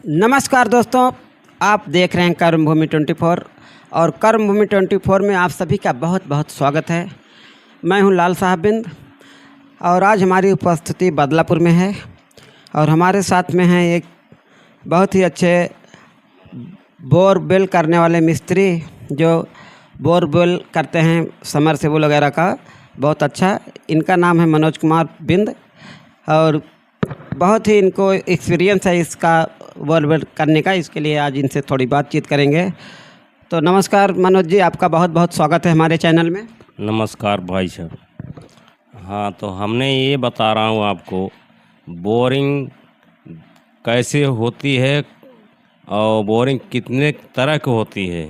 नमस्कार दोस्तों, आप देख रहे हैं कर्मभूमि 24 और कर्मभूमि 24 में आप सभी का बहुत बहुत स्वागत है। मैं हूं लाल साहब बिंद और आज हमारी उपस्थिति बदलापुर में है और हमारे साथ में हैं एक बहुत ही अच्छे बोरवेल करने वाले मिस्त्री जो बोरवेल करते हैं समरसेबुल वगैरह का। बहुत अच्छा, इनका नाम है मनोज कुमार बिंद और बहुत ही इनको एक्सपीरियंस है इसका बोरवेल करने का। इसके लिए आज इनसे थोड़ी बातचीत करेंगे। तो नमस्कार मनोज जी, आपका बहुत बहुत स्वागत है हमारे चैनल में। नमस्कार भाई साहब। हाँ, तो हमने ये बता रहा हूँ आपको बोरिंग कैसे होती है और बोरिंग कितने तरह की होती है।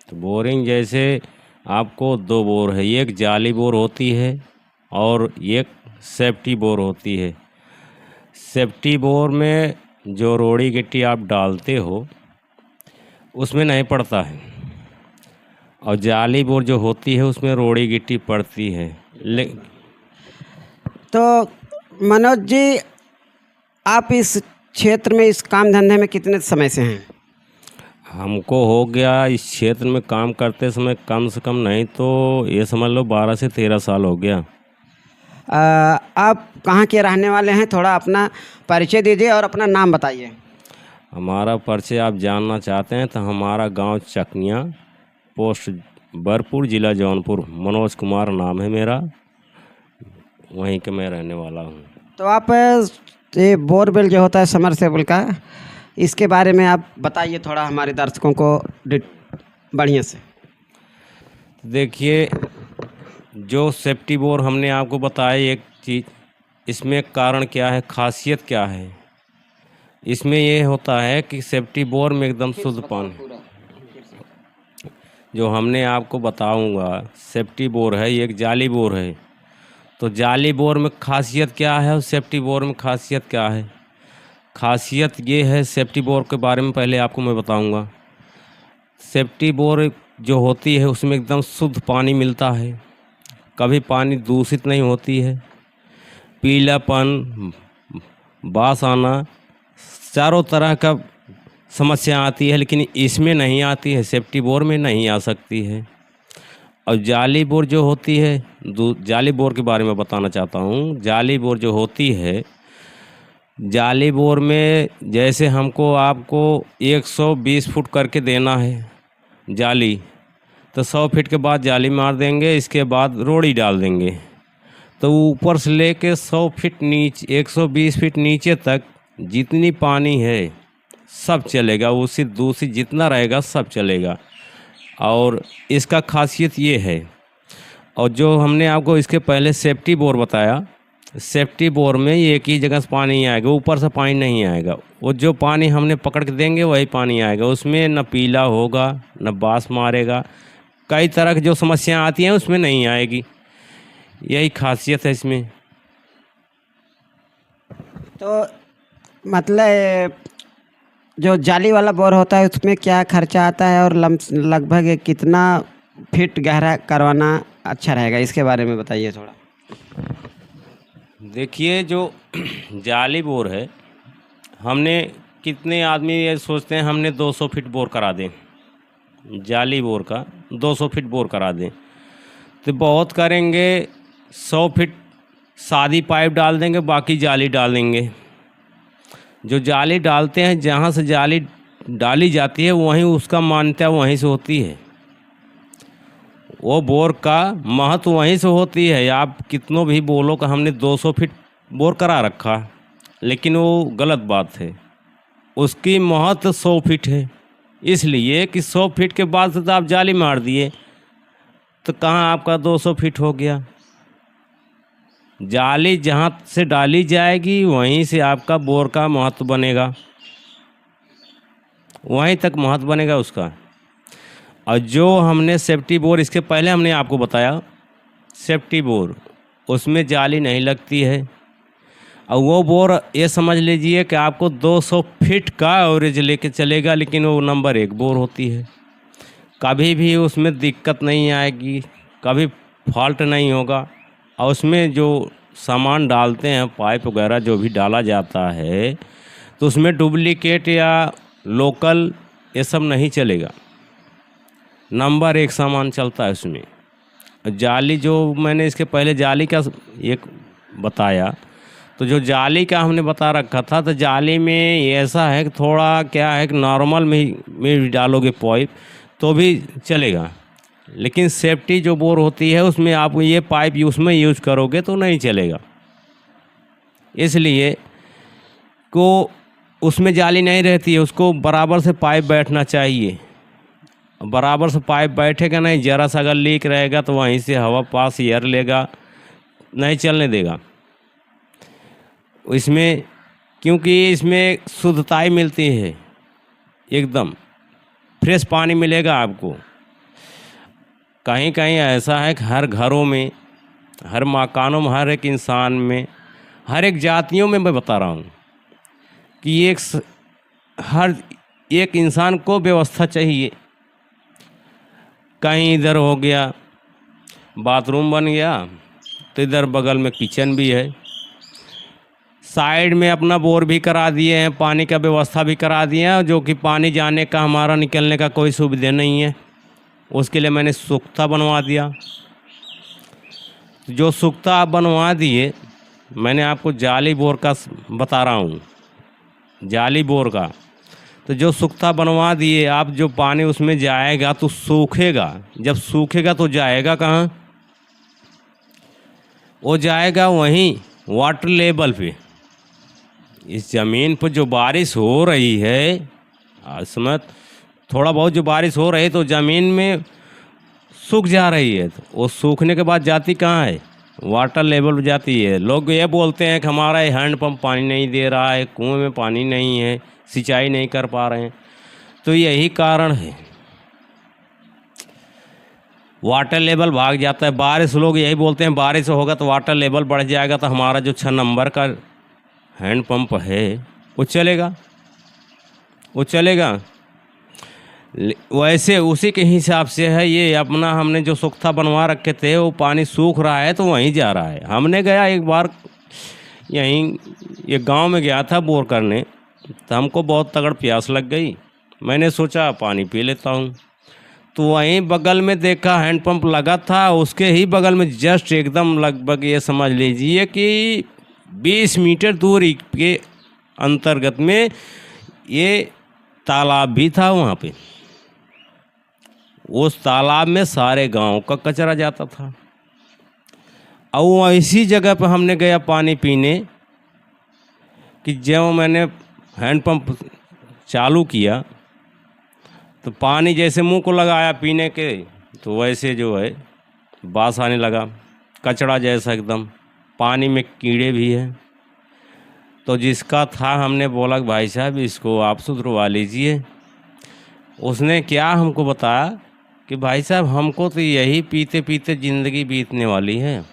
तो बोरिंग जैसे आपको दो बोर है, एक जाली बोर होती है और एक सेफ्टी बोर होती है। सेफ्टी बोर में जो रोड़ी गिट्टी आप डालते हो उसमें नहीं पड़ता है और जाली बोर जो होती है उसमें रोड़ी गिट्टी पड़ती है। तो मनोज जी, आप इस क्षेत्र में इस काम धंधे में कितने समय से हैं? हमको हो गया इस क्षेत्र में काम करते समय कम से कम नहीं तो ये समझ लो 12 से 13 साल हो गया। आप कहाँ के रहने वाले हैं? थोड़ा अपना परिचय दीजिए और अपना नाम बताइए। हमारा परिचय आप जानना चाहते हैं तो हमारा गांव चकनिया, पोस्ट बरपुर, ज़िला जौनपुर। मनोज कुमार नाम है मेरा, वहीं के मैं रहने वाला हूँ। तो आप ये बोरवेल जो होता है समरसेबुल का, इसके बारे में आप बताइए थोड़ा हमारे दर्शकों को बढ़िया से। देखिए, जो सेफ्टी बोर हमने आपको बताया एक चीज़, इसमें कारण क्या है, खासियत क्या है। इसमें ये होता है कि सेफ्टी बोर में एकदम शुद्ध पानी, जो हमने आपको बताऊंगा सेफ्टी बोर है, एक जाली बोर है। तो जाली बोर में खासियत क्या है और सेफ्टी बोर में खासियत क्या है। खासियत ये है, सेफ्टी बोर के बारे में पहले आपको मैं बताऊंगा। सेफ्टी बोर जो होती है उसमें एकदम शुद्ध पानी मिलता है, कभी पानी दूषित नहीं होती है। पीलापन, बास आना, चारों तरह का समस्या आती है, लेकिन इसमें नहीं आती है, सेफ्टी बोर में नहीं आ सकती है। और जाली बोर जो होती है, जाली बोर के बारे में बताना चाहता हूँ। जाली बोर जो होती है, जाली बोर में जैसे हमको आपको 120 फुट करके देना है जाली, तो 100 फीट के बाद जाली मार देंगे, इसके बाद रोड़ी डाल देंगे। तो ऊपर से लेके 100 फीट नीचे, 120 फीट नीचे तक जितनी पानी है सब चलेगा, उसी दूसरी जितना रहेगा सब चलेगा। और इसका खासियत ये है। और जो हमने आपको इसके पहले सेफ्टी बोर बताया, सेफ्टी बोर में एक ही जगह से पानी आएगा, ऊपर से पानी नहीं आएगा। वो जो पानी हमने पकड़ के देंगे वही पानी आएगा, उसमें न पीला होगा न बास मारेगा, कई तरह की जो समस्याएं आती हैं उसमें नहीं आएगी। यही खासियत है इसमें। तो मतलब जो जाली वाला बोर होता है उसमें क्या खर्चा आता है और लगभग कितना फीट गहरा करवाना अच्छा रहेगा, इसके बारे में बताइए थोड़ा। देखिए, जो जाली बोर है, हमने कितने आदमी ये सोचते हैं हमने 200 फीट बोर करा दें, जाली बोर का 200 फीट बोर करा दें। तो बहुत करेंगे, 100 फीट सादी पाइप डाल देंगे, बाकी जाली डाल देंगे। जो जाली डालते हैं, जहाँ से जाली डाली जाती है वहीं उसका मान्यता वहीं से होती है, वो बोर का महत्व वहीं से होती है। आप कितनों भी बोलो कि हमने 200 फीट बोर करा रखा, लेकिन वो गलत बात है। उसकी महत्व 100 फीट है, इसलिए कि 100 फीट के बाद से तो आप जाली मार दिए तो कहाँ आपका 200 फीट हो गया। जाली जहाँ से डाली जाएगी वहीं से आपका बोर का महत्व बनेगा, वहीं तक महत्व बनेगा उसका। और जो हमने सेफ्टी बोर इसके पहले हमने आपको बताया, सेफ्टी बोर उसमें जाली नहीं लगती है। और वो बोर ये समझ लीजिए कि आपको 200 फीट का एवरेज लेके चलेगा, लेकिन वो नंबर 1 बोर होती है। कभी भी उसमें दिक्कत नहीं आएगी, कभी फॉल्ट नहीं होगा। और उसमें जो सामान डालते हैं, पाइप वगैरह जो भी डाला जाता है, तो उसमें डुप्लीकेट या लोकल ये सब नहीं चलेगा। नंबर एक सामान चलता है उसमें। जाली जो मैंने इसके पहले जाली का एक बताया, तो जो जाली का हमने बता रखा था, तो जाली में ऐसा है कि थोड़ा क्या है कि नॉर्मल में डालोगे पाइप तो भी चलेगा, लेकिन सेफ्टी जो बोर होती है उसमें आप ये पाइप उसमें यूज़ करोगे तो नहीं चलेगा। इसलिए को उसमें जाली नहीं रहती है, उसको बराबर से पाइप बैठना चाहिए। बराबर से पाइप बैठेगा नहीं, ज़रा सा अगर लीक रहेगा तो वहीं से हवा पास एयर लेगा, नहीं चलने देगा इसमें, क्योंकि इसमें शुद्धताई मिलती है, एकदम फ्रेश पानी मिलेगा आपको। कहीं कहीं ऐसा है कि हर घरों में, हर मकानों में, हर एक इंसान में, हर एक जातियों में मैं बता रहा हूँ कि हर एक इंसान को व्यवस्था चाहिए। कहीं इधर हो गया बाथरूम बन गया तो इधर बगल में किचन भी है, साइड में अपना बोर भी करा दिए हैं, पानी का व्यवस्था भी करा दिए हैं, जो कि पानी जाने का हमारा निकलने का कोई सुविधा नहीं है। उसके लिए मैंने सुख्ता बनवा दिया। जो सुख्ता आप बनवा दिए, मैंने आपको जाली बोर का बता रहा हूँ, जाली बोर का। तो जो सुख्ता बनवा दिए आप, जो पानी उसमें जाएगा तो सूखेगा, जब सूखेगा तो जाएगा कहाँ? वो जाएगा वहीं वाटर लेवल पे। इस ज़मीन पर जो बारिश हो रही है, आज समय थोड़ा बहुत जो बारिश हो रही है तो ज़मीन में सूख जा रही है, तो वो सूखने के बाद जाती कहाँ है? वाटर लेवल पर जाती है। लोग ये बोलते हैं कि हमारा हैंडपम्प पानी नहीं दे रहा है, कुएं में पानी नहीं है, सिंचाई नहीं कर पा रहे हैं, तो यही कारण है, वाटर लेवल भाग जाता है। बारिश, लोग यही बोलते हैं बारिश होगा तो वाटर लेवल बढ़ जाएगा, तो हमारा जो 6 नंबर का हैंडपम्प है वो चलेगा, वो चलेगा। वैसे उसी के हिसाब से है ये अपना, हमने जो सुख्ता बनवा रखे थे वो पानी सूख रहा है तो वहीं जा रहा है। हमने गया एक बार यहीं ये गांव में गया था बोर करने, तो हमको बहुत तगड़ प्यास लग गई, मैंने सोचा पानी पी लेता हूँ। तो वहीं बगल में देखा हैंडपम्प लगा था, उसके ही बगल में जस्ट एकदम लगभग ये समझ लीजिए कि 20 मीटर दूरी के अंतर्गत में ये तालाब भी था। वहाँ पे उस तालाब में सारे गांव का कचरा जाता था। और इसी जगह पर हमने गया पानी पीने कि जब मैंने हैंडपम्प चालू किया तो पानी जैसे मुंह को लगाया पीने के, तो वैसे जो है बास आने लगा, कचरा जैसा एकदम, पानी में कीड़े भी हैं। तो जिसका था हमने बोला कि भाई साहब इसको आप सुधरवा लीजिए। उसने क्या हमको बताया कि भाई साहब हमको तो यही पीते पीते ज़िंदगी बीतने वाली है,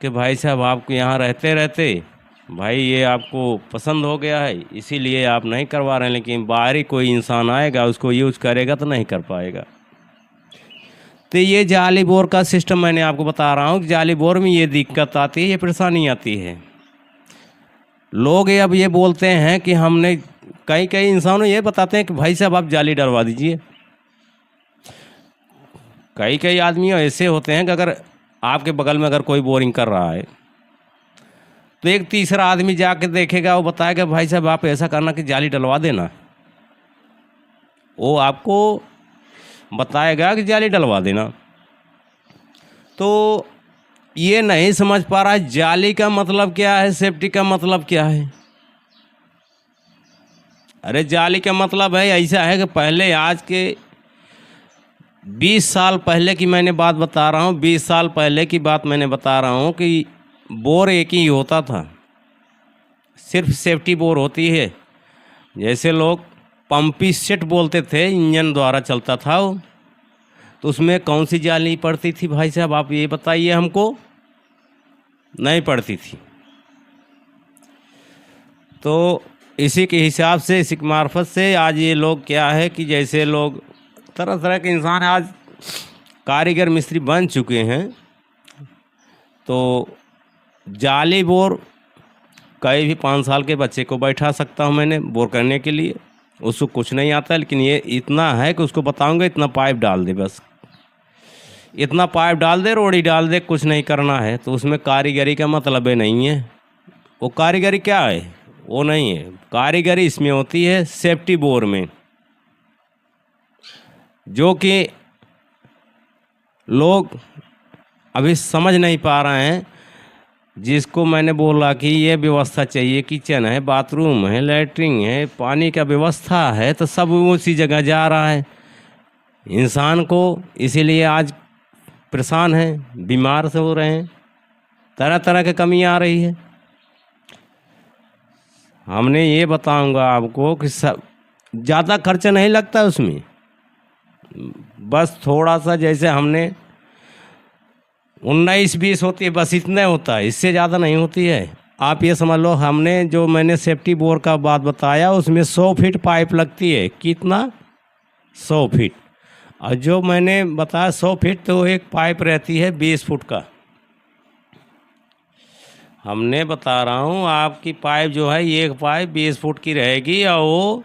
कि भाई साहब आपको यहाँ रहते रहते भाई ये आपको पसंद हो गया है, इसीलिए आप नहीं करवा रहे हैं, लेकिन बाहरी कोई इंसान आएगा उसको यूज़ करेगा तो नहीं कर पाएगा। तो ये जाली बोर का सिस्टम मैंने आपको बता रहा हूँ कि जाली बोर में ये दिक्कत आती है, ये परेशानी आती है। लोग अब ये बोलते हैं कि हमने, कई इंसानों ये बताते हैं कि भाई साहब आप जाली डलवा दीजिए। कई आदमी ऐसे होते हैं कि अगर आपके बगल में अगर कोई बोरिंग कर रहा है तो एक तीसरा आदमी जाके देखेगा, वो बताएगा भाई साहब आप ऐसा करना कि जाली डलवा देना। वो आपको बताएगा कि जाली डलवा देना। तो ये नहीं समझ पा रहा है जाली का मतलब क्या है, सेफ्टी का मतलब क्या है। अरे जाली का मतलब है ऐसा है कि पहले, आज के 20 साल पहले की मैंने बात बता रहा हूँ, 20 साल पहले की बात मैंने बता रहा हूँ कि बोर एक ही होता था, सिर्फ सेफ्टी बोर होती है। जैसे लोग पंपी सेट बोलते थे, इंजन द्वारा चलता था वो, तो उसमें कौन सी जाली पड़ती थी भाई साहब आप ये बताइए हमको? नहीं पड़ती थी। तो इसी के हिसाब से, इसी के मार्फत से आज ये लोग क्या है कि जैसे लोग तरह तरह के इंसान आज कारीगर मिस्त्री बन चुके हैं। तो जाली बोर कहीं भी 5 साल के बच्चे को बैठा सकता हूँ मैंने बोर करने के लिए। उसको कुछ नहीं आता, लेकिन ये इतना है कि उसको बताऊंगा इतना पाइप डाल दे, बस इतना पाइप डाल दे, रोड़ी डाल दे, कुछ नहीं करना है। तो उसमें कारीगरी का मतलब है नहीं है। वो कारीगरी क्या है, वो नहीं है। कारीगरी इसमें होती है सेफ्टी बोर में, जो कि लोग अभी समझ नहीं पा रहे हैं। जिसको मैंने बोला कि ये व्यवस्था चाहिए, किचन है, बाथरूम है, लैट्रिन है, पानी का व्यवस्था है, तो सब उसी जगह जा रहा है इंसान को। इसीलिए आज परेशान हैं, बीमार से हो रहे हैं, तरह तरह की कमी आ रही है। हमने ये बताऊंगा आपको कि सब ज़्यादा खर्चा नहीं लगता उसमें, बस थोड़ा सा, जैसे हमने 19-20 होती है, बस इतना होता है, इससे ज़्यादा नहीं होती है। आप ये समझ लो, हमने जो मैंने सेफ्टी बोर का बात बताया उसमें 100 फीट पाइप लगती है। कितना? 100 फीट। और जो मैंने बताया 100 फीट, तो एक पाइप रहती है 20 फुट का। हमने बता रहा हूँ आपकी पाइप जो है, एक पाइप 20 फुट की रहेगी और वो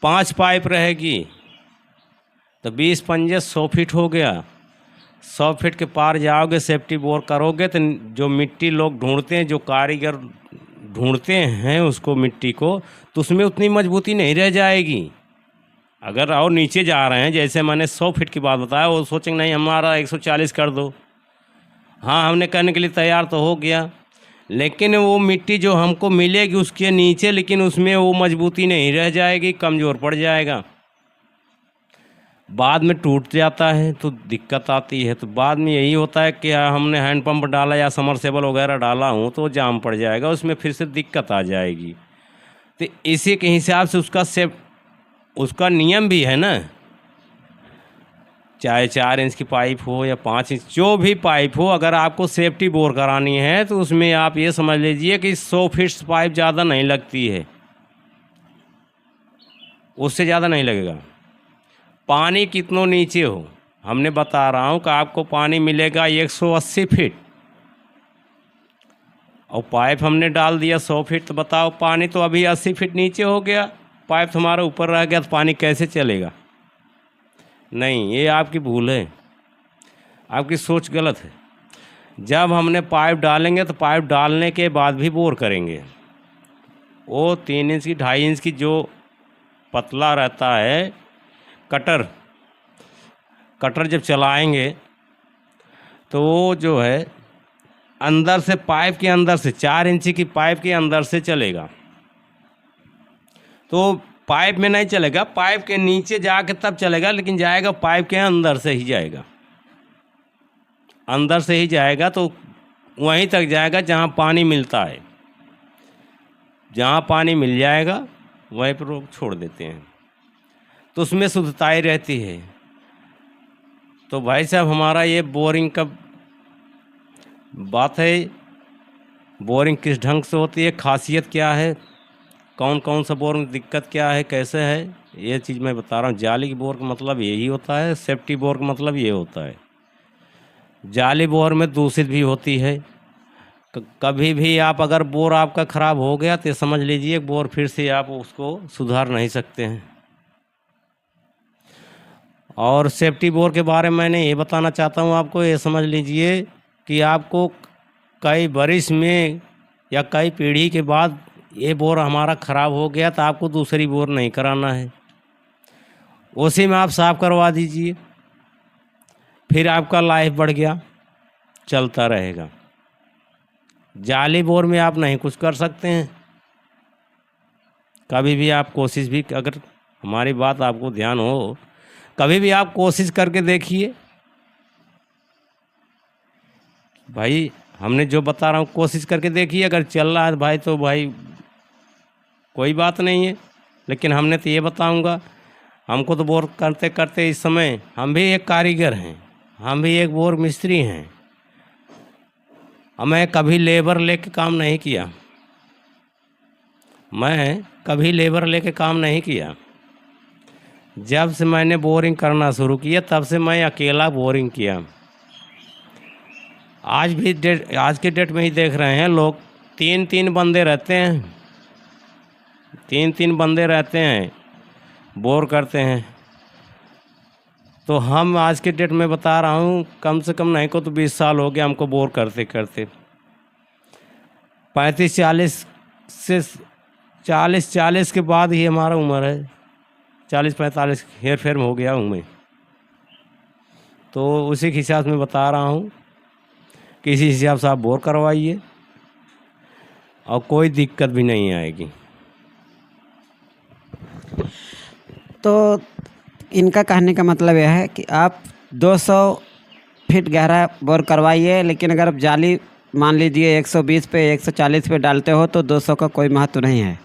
5 पाइप रहेगी, तो 20 पंजे 100 फीट हो गया। 100 फीट के पार जाओगे, सेफ्टी बोर करोगे, तो जो मिट्टी लोग ढूंढते हैं, जो कारीगर ढूंढते हैं उसको मिट्टी को, तो उसमें उतनी मजबूती नहीं रह जाएगी। अगर और नीचे जा रहे हैं, जैसे मैंने 100 फीट की बात बताया, वो सोचेंगे नहीं हमारा 140 कर दो। हाँ, हमने करने के लिए तैयार तो हो गया, लेकिन वो मिट्टी जो हमको मिलेगी उसके नीचे, लेकिन उसमें वो मजबूती नहीं रह जाएगी, कमज़ोर पड़ जाएगा, बाद में टूट जाता है, तो दिक्कत आती है। तो बाद में यही होता है कि हमने हैंडपम्प डाला या समरसेबल वगैरह डाला हूँ तो जाम पड़ जाएगा, उसमें फिर से दिक्कत आ जाएगी। तो इसी के हिसाब से उसका नियम भी है ना, चाहे 4 इंच की पाइप हो या 5 इंच, जो भी पाइप हो, अगर आपको सेफ्टी बोर करानी है तो उसमें आप ये समझ लीजिए कि 100 फीट पाइप ज़्यादा नहीं लगती है, उससे ज़्यादा नहीं लगेगा। पानी कितनों नीचे हो, हमने बता रहा हूँ कि आपको पानी मिलेगा 180 फीट, और पाइप हमने डाल दिया 100 फीट, तो बताओ पानी तो अभी 80 फीट नीचे हो गया, पाइप हमारा ऊपर रह गया, तो पानी कैसे चलेगा? नहीं, ये आपकी भूल है, आपकी सोच गलत है। जब हमने पाइप डालेंगे तो पाइप डालने के बाद भी बोर करेंगे। वो 3 इंच की 2.5 इंच की जो पतला रहता है कटर जब चलाएंगे तो वो जो है अंदर से, पाइप के अंदर से, 4 इंची की पाइप के अंदर से चलेगा, तो पाइप में नहीं चलेगा, पाइप के नीचे जाके तब चलेगा, लेकिन जाएगा पाइप के अंदर से ही जाएगा, अंदर से ही जाएगा, तो वहीं तक जाएगा जहाँ पानी मिलता है। जहाँ पानी मिल जाएगा वहीं पर लोग छोड़ देते हैं, तो उसमें शुद्धताई रहती है। तो भाई साहब, हमारा ये बोरिंग का बात है, बोरिंग किस ढंग से होती है, खासियत क्या है, कौन कौन सा बोर में दिक्कत क्या है, कैसे है, ये चीज़ मैं बता रहा हूँ। जाली की बोर का मतलब यही होता है, सेफ्टी बोर का मतलब ये होता है। जाली बोर में दूषित भी होती है, कभी भी आप अगर बोर आपका ख़राब हो गया तो समझ लीजिए बोर फिर से आप उसको सुधार नहीं सकते हैं। और सेफ्टी बोर के बारे में मैंने ये बताना चाहता हूँ आपको, ये समझ लीजिए कि आपको कई बरिस में या कई पीढ़ी के बाद ये बोर हमारा ख़राब हो गया तो आपको दूसरी बोर नहीं कराना है, उसी में आप साफ़ करवा दीजिए, फिर आपका लाइफ बढ़ गया, चलता रहेगा। जाली बोर में आप नहीं कुछ कर सकते हैं। कभी भी आप कोशिश भी, अगर हमारी बात आपको ध्यान हो, कभी भी आप कोशिश करके देखिए। भाई हमने जो बता रहा हूँ कोशिश करके देखिए, अगर चल रहा है भाई तो भाई कोई बात नहीं है, लेकिन हमने तो ये बताऊँगा, हमको तो बोर करते करते इस समय हम भी एक कारीगर हैं, हम भी एक बोर मिस्त्री हैं। मैं कभी लेबर लेके काम नहीं किया, मैं कभी लेबर लेके काम नहीं किया। जब से मैंने बोरिंग करना शुरू किया तब से मैं अकेला बोरिंग किया। आज के डेट में ही देख रहे हैं लोग तीन तीन बंदे रहते हैं, तीन तीन बंदे रहते हैं, बोर करते हैं। तो हम आज के डेट में बता रहा हूँ, कम से कम नहीं को तो 20 साल हो गया हमको बोर करते करते। 35-40 से 40 के बाद ही हमारा उम्र है, 40-45 हेर फेर में हो गया हूँ मैं। तो उसी के हिसाब से मैं बता रहा हूँ कि इसी हिसाब से आप बोर करवाइए और कोई दिक्कत भी नहीं आएगी। तो इनका कहने का मतलब यह है कि आप 200 फीट गहरा बोर करवाइए, लेकिन अगर आप जाली मान लीजिए 120 पे 140 पे डालते हो तो 200 का कोई महत्व नहीं है।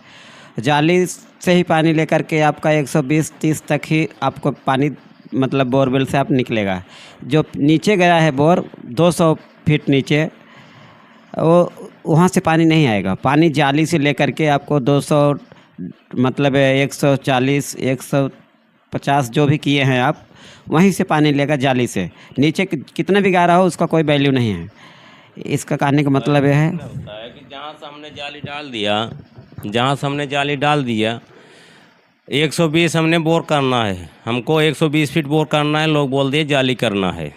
जाली से ही पानी लेकर के आपका 120-30 तक ही आपको पानी मतलब बोरवेल से आप निकलेगा। जो नीचे गया है बोर 200 फीट नीचे, वो वहाँ से पानी नहीं आएगा। पानी जाली से लेकर के आपको 200 मतलब 140 150 जो भी किए हैं आप, वहीं से पानी लेगा जाली से। नीचे कितना भी गहरा हो उसका कोई वैल्यू नहीं है। इसका कहने का मतलब यह है होता है कि जहाँ से हमने जाली डाल दिया, जहाँ से हमने जाली डाल दिया 120 हमने बोर करना है, हमको 120 फीट बोर करना है, लोग बोल दिए जाली करना है,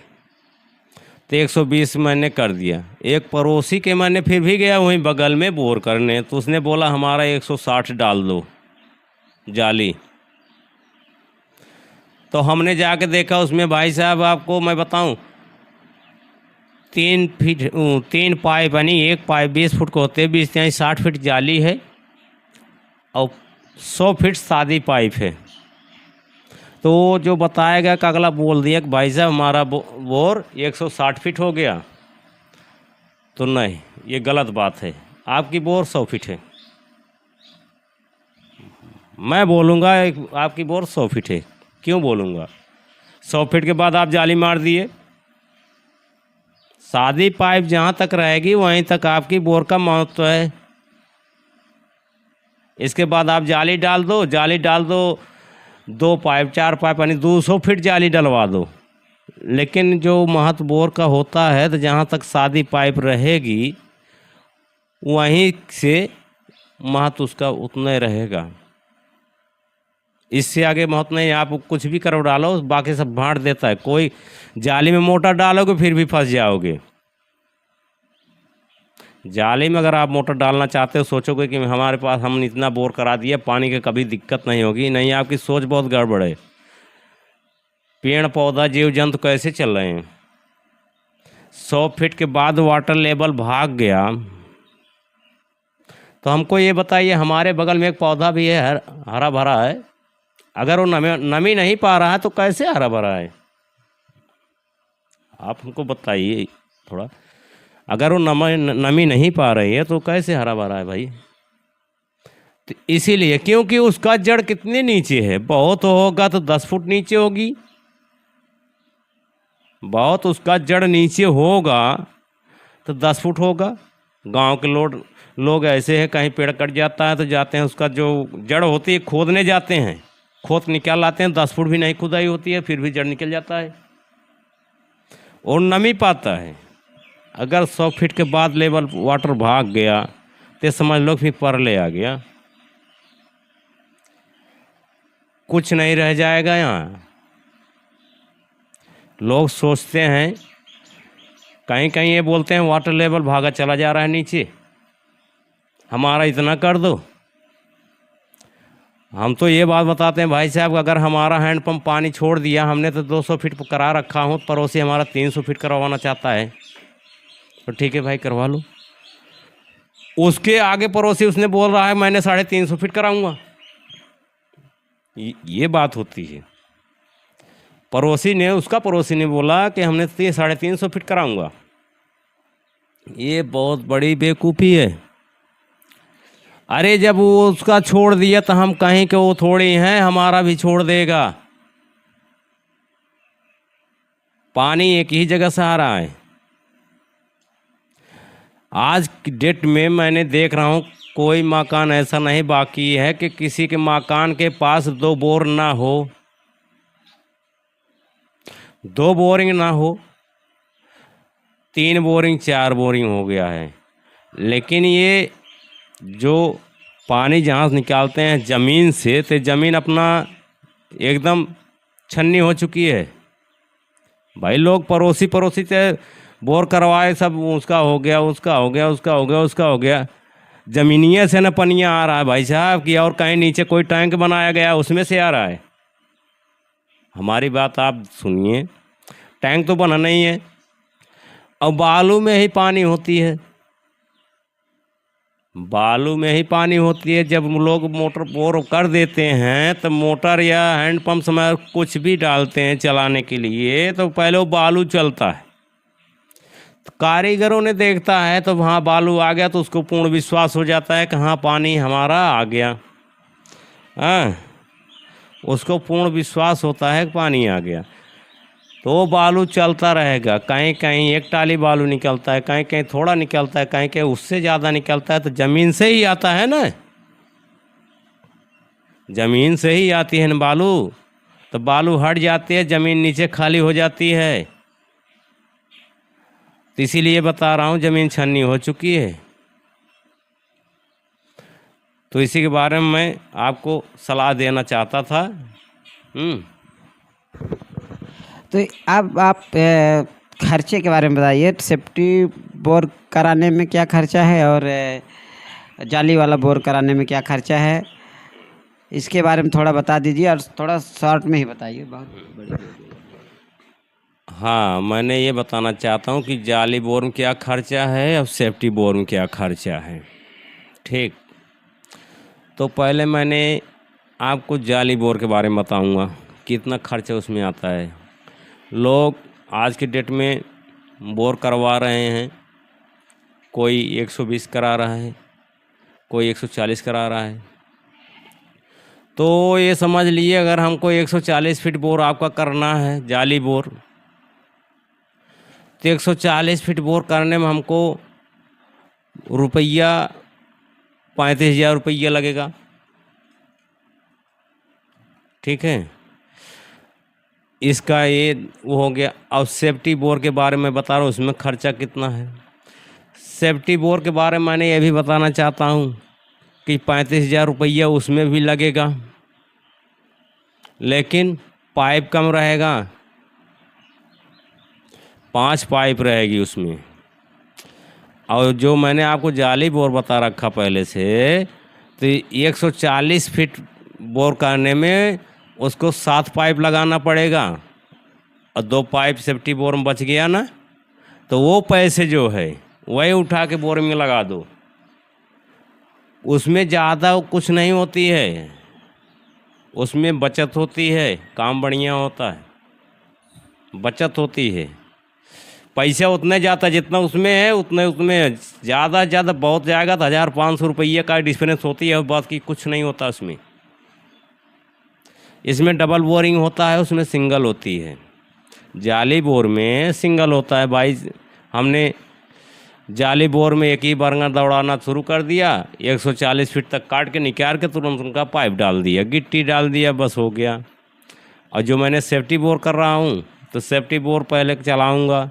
तो 120 मैंने कर दिया। एक पड़ोसी के मैंने फिर भी गया वहीं बगल में बोर करने, तो उसने बोला हमारा 160 डाल दो जाली। तो हमने जाके देखा उसमें, भाई साहब आपको मैं बताऊं, 3 पाइप यानी एक पाइप 20 फुट को होते हैं, 20 यानी 60 फीट जाली है और 100 फीट सादी पाइप है। तो जो बताएगा कि अगला बोल दिया कि भाई साहब हमारा बोर 160 फीट हो गया, तो नहीं, ये गलत बात है। आपकी बोर 100 फीट है। मैं बोलूँगा आपकी बोर 100 फीट है। क्यों बोलूँगा? 100 फीट के बाद आप जाली मार दिए, सादी पाइप जहाँ तक रहेगी वहीं तक आपकी बोर का महत्व है। इसके बाद आप जाली डाल दो, जाली डाल दो 2 पाइप 4 पाइप यानी 200 फीट जाली डलवा दो। लेकिन जो महत्व बोर का होता है, तो जहाँ तक सादी पाइप रहेगी वहीं से महत्व उसका उतना ही रहेगा, इससे आगे महत्व नहीं। आप कुछ भी करो डालो, बाकी सब भाड़ देता है। कोई जाली में मोटर डालोगे फिर भी फंस जाओगे। जाली में अगर आप मोटर डालना चाहते हो, सोचोगे कि हमारे पास हम इतना बोर करा दिया, पानी की कभी दिक्कत नहीं होगी, नहीं, आपकी सोच बहुत गड़बड़ है। पेड़ पौधा जीव जंतु कैसे चल रहे हैं? 100 फीट के बाद वाटर लेवल भाग गया, तो हमको ये बताइए, हमारे बगल में एक पौधा भी है, हरा भरा है, अगर वो नमी नहीं पा रहा है तो कैसे हरा भरा है? आप हमको बताइए थोड़ा। अगर वो नमी नहीं पा रही है तो कैसे हरा भरा है भाई? तो इसीलिए, क्योंकि उसका जड़ कितने नीचे है, बहुत होगा तो 10 फुट नीचे होगी, बहुत उसका जड़ नीचे होगा तो 10 फुट होगा। गांव के लोग ऐसे हैं, कहीं पेड़ कट जाता है तो जाते हैं, उसका जो जड़ होती है खोदने जाते हैं, खोद निकाल लाते हैं, 10 फुट भी नहीं खुदाई होती है, फिर भी जड़ निकल जाता है और नमी पाता है। अगर 100 फीट के बाद लेवल वाटर भाग गया तो समझ लो फिर परले आ गया, कुछ नहीं रह जाएगा यहाँ। लोग सोचते हैं, कहीं कहीं ये बोलते हैं वाटर लेवल भागा चला जा रहा है नीचे, हमारा इतना कर दो। हम तो ये बात बताते हैं भाई साहब, अगर हमारा हैंडपम्प पानी छोड़ दिया, हमने तो 200 फीट करा रखा हूँ, पड़ोसी हमारा 300 फीट करवाना चाहता है, तो ठीक है भाई करवा लो। उसके आगे पड़ोसी उसने बोल रहा है मैंने 350 फीट कराऊंगा, ये बात होती है। उसका पड़ोसी ने बोला कि हमने 350 फीट कराऊंगा, ये बहुत बड़ी बेवकूफ़ी है। अरे जब वो उसका छोड़ दिया तो हम कहीं के वो थोड़ी हैं, हमारा भी छोड़ देगा। पानी एक ही जगह से आ रहा है। आज की डेट में मैंने देख रहा हूँ कोई मकान ऐसा नहीं बाकी है कि किसी के मकान के पास 2 बोर ना हो, 2 बोरिंग ना हो, 3 बोरिंग 4 बोरिंग हो गया है। लेकिन ये जो पानी जहाँ से निकालते हैं ज़मीन से, तो ज़मीन अपना एकदम छन्नी हो चुकी है भाई। लोग पड़ोसी से बोर करवाए, सब उसका हो गया, उसका हो गया, उसका हो गया, उसका हो गया। ज़मीनिया से न पनिया आ रहा है भाई साहब कि और कहीं नीचे कोई टैंक बनाया गया उसमें से आ रहा है। हमारी बात आप सुनिए, टैंक तो बना नहीं है और बालू में ही पानी होती है, बालू में ही पानी होती है। जब लोग मोटर बोर कर देते हैं तो मोटर या हैंडपम्प समय कुछ भी डालते हैं चलाने के लिए, तो पहले वो बालू चलता है। तो कारीगरों ने देखता है तो वहाँ बालू आ गया तो उसको पूर्ण विश्वास हो जाता है कि हाँ पानी हमारा आ गया। हाँ, उसको पूर्ण विश्वास होता है कि पानी आ गया, तो वो बालू चलता रहेगा। कहीं कहीं एक टाली बालू निकलता है, कहीं कहीं थोड़ा निकलता है, कहीं कहीं उससे ज़्यादा निकलता है। तो ज़मीन से ही आता है ना, ज़मीन से ही आती है ना बालू। तो बालू हट जाती है, ज़मीन नीचे खाली हो जाती है। तो इसीलिए बता रहा हूँ ज़मीन छन्नी हो चुकी है। तो इसी के बारे में मैं आपको सलाह देना चाहता था। तो अब आप खर्चे के बारे में बताइए। सेफ्टी बोर कराने में क्या खर्चा है और जाली वाला बोर कराने में क्या खर्चा है, इसके बारे में थोड़ा बता दीजिए और थोड़ा शॉर्ट में ही बताइए, बहुत बड़ी। हाँ, मैंने ये बताना चाहता हूँ कि जाली बोर में क्या खर्चा है और सेफ्टी बोर में क्या खर्चा है। ठीक, तो पहले मैंने आपको जाली बोर के बारे में बताऊँगा कितना खर्चा उसमें आता है। लोग आज की डेट में बोर करवा रहे हैं, कोई 120 करा रहा है, कोई 140 करा रहा है। तो ये समझ लीजिए अगर हमको 140 फीट बोर आपका करना है जाली बोर, तो 140 फीट बोर करने में हमको रुपया 35,000 रुपया लगेगा। ठीक है, इसका ये वो हो गया। अब सेफ्टी बोर के बारे में बता रहा हूँ, उसमें खर्चा कितना है। सेफ्टी बोर के बारे में मैंने ये भी बताना चाहता हूँ कि 35,000 रुपया उसमें भी लगेगा, लेकिन पाइप कम रहेगा, 5 पाइप रहेगी उसमें। और जो मैंने आपको जाली बोर बता रखा पहले से, तो 140 फीट बोर करने में उसको 7 पाइप लगाना पड़ेगा और 2 पाइप सेफ्टी बोर में बच गया ना, तो वो पैसे जो है वही उठा के बोर में लगा दो। उसमें ज़्यादा कुछ नहीं होती है, उसमें बचत होती है, काम बढ़िया होता है, बचत होती है। पैसा उतने जाता जितना उसमें है उतने उसमें ज़्यादा से ज़्यादा बहुत जाएगा तो 1,500 रुपये का डिफरेंस होती है, बात की कुछ नहीं होता उसमें। इसमें डबल बोरिंग होता है, उसमें सिंगल होती है। जाली बोर में सिंगल होता है भाई। हमने जाली बोर में एक ही बरंगा दौड़ाना शुरू कर दिया, 140 फीट तक काट के निकाल के तुरंत उनका पाइप डाल दिया, गिट्टी डाल दिया, बस हो गया। और जो मैंने सेफ्टी बोर कर रहा हूँ, तो सेफ्टी बोर पहले चलाऊँगा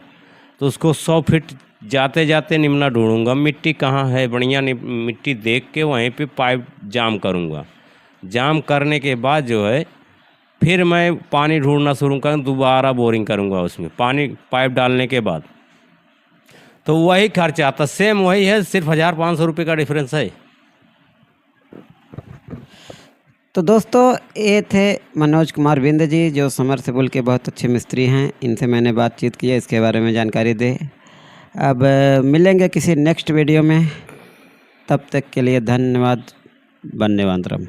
तो उसको 100 फीट जाते जाते निमना ढूंढूंगा, मिट्टी कहाँ है बढ़िया मिट्टी देख के वहीं पे पाइप जाम करूँगा। जाम करने के बाद जो है फिर मैं पानी ढूंढना शुरू करूँ, दोबारा बोरिंग करूँगा उसमें पानी पाइप डालने के बाद। तो वही खर्चा आता, सेम वही है, सिर्फ 1,500 रुपये का डिफरेंस है। तो दोस्तों ये थे मनोज कुमार बिंद जी, जो समरसेबुल के बहुत अच्छे मिस्त्री हैं। इनसे मैंने बातचीत की है, इसके बारे में जानकारी दे। अब मिलेंगे किसी नेक्स्ट वीडियो में, तब तक के लिए धन्यवाद। वंदे मातरम।